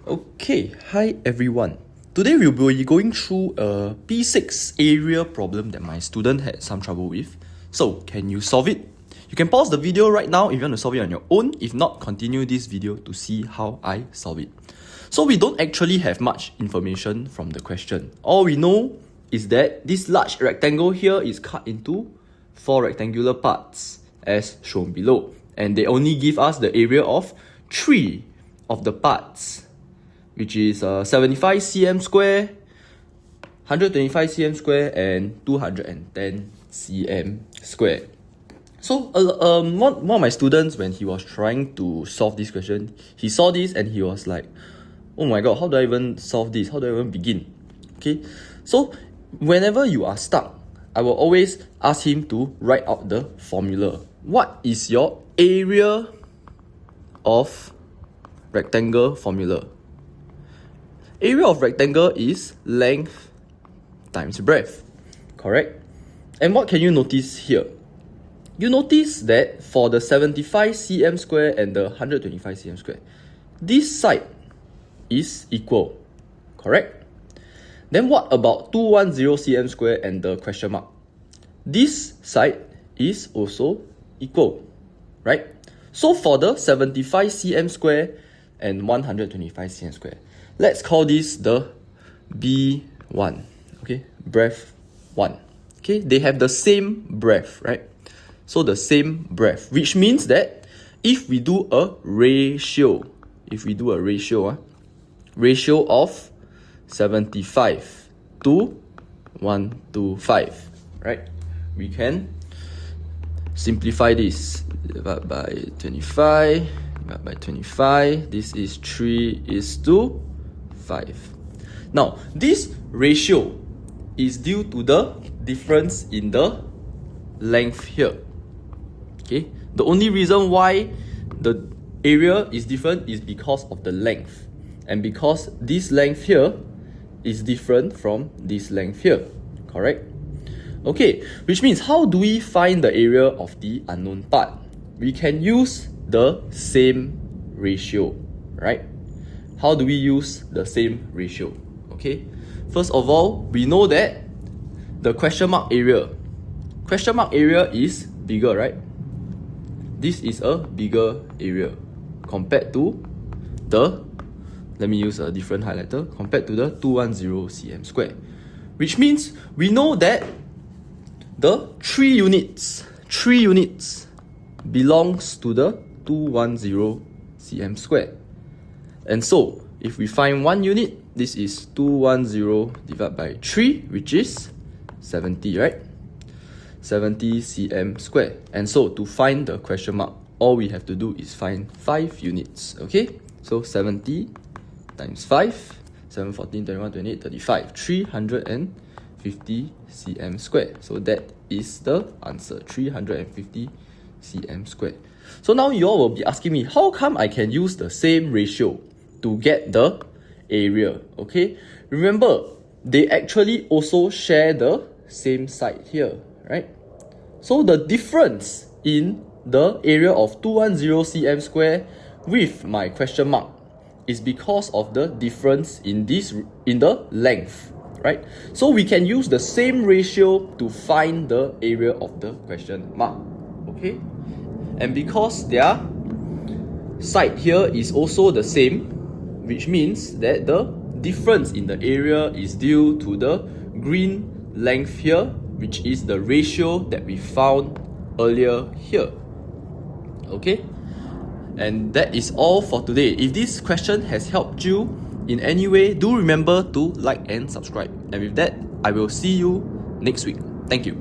Okay, hi everyone. Today we'll be going through a P6 area problem that my student had some trouble with. So, can you solve it? You can pause the video right now if you want to solve it on your own. If not, continue this video to see how I solve it. So we don't actually have much information from the question. All we know is that this large rectangle here is cut into 4 rectangular parts as shown below. And they only give us the area of 3 of the parts, which is 75 cm square, 125 cm square, and 210 cm square. So one of my students, when he was trying to solve this question, he saw this and he was like, oh my god, how do I even solve this? How do I even begin? Okay, so whenever you are stuck, I will always ask him to write out the formula. What is your area of rectangle formula? Area of rectangle is length times breadth, correct? And what can you notice here? You notice that for the 75 cm square and the 125 cm square, this side is equal, correct? Then what about 210 cm square and the question mark? This side is also equal, right? So for the 75 cm square and 125 cm square, let's call this the B1, okay? Breadth 1, okay? They have the same breadth, right? So the same breadth, which means that if we do a ratio, ratio of 75 to 125, right? We can simplify this. Divide by 25, divide by 25. This is 3:5. Now, this ratio is due to the difference in the length here. Okay? The only reason why the area is different is because of the length. And because this length here is different from this length here. Correct? Okay, which means how do we find the area of the unknown part? We can use the same ratio, right? How do we use the same ratio? Okay, first of all, we know that the question mark area is bigger, right? This is a bigger area compared to the, let me use a different highlighter, compared to the 210 cm square. Which means we know that the 3 units belongs to the 210 cm square. And so, if we find 1 unit, this is 210 divided by 3, which is 70, right? 70 cm square. And so, to find the question mark, all we have to do is find 5 units, okay? So, 70 times 5, 7, 14, 21, 28, 35, 350 cm square. So that is the answer, 350 cm square. So now you all will be asking me, how come I can use the same ratio to get the area? Okay, remember, they actually also share the same side here, right? So the difference in the area of 210 cm square with my question mark is because of the difference in the length, right? So we can use the same ratio to find the area of the question mark, okay? And because their side here is also the same, which means that the difference in the area is due to the green length here, which is the ratio that we found earlier here, okay? And that is all for today. If this question has helped you in any way, do remember to like and subscribe. And with that, I will see you next week. Thank you.